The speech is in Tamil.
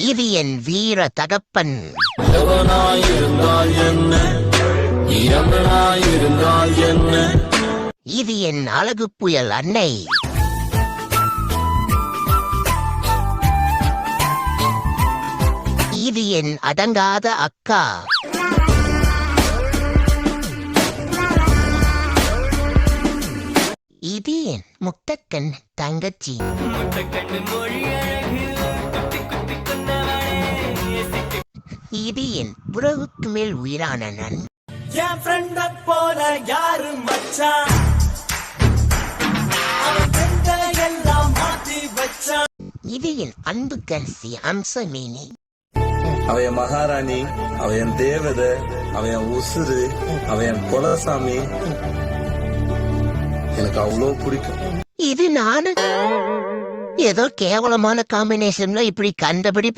இது என் வீர தகப்பன். எவனாயிருந்தால் என்ன, எவனாயிருந்தால் என்ன, இது என் அழகு புயல் அன்னை. இது என் அடங்காத அக்கா. இது என் முத்தக்கண் தங்கச்சி. இது என் உறவுக்கு மேல் உயிரான நன். என் ஃப்ரெண்ட போல யாரு மச்சான், அவன் ஃப்ரெண்ட எல்லாம் மாத்தி வச்சான். இது என் அன்பு கன்சி அம்சமேனி. அவ என் மகாராணி, அவ என் தேவதை, அவ என் உசுறு, அவ என் குலசாமி. எனக்கு அவ்வளோ பிடிக்கும். இது நானு ஏதோ கேவலமான காம்பினேஷன்ல இப்படி கண்டபடி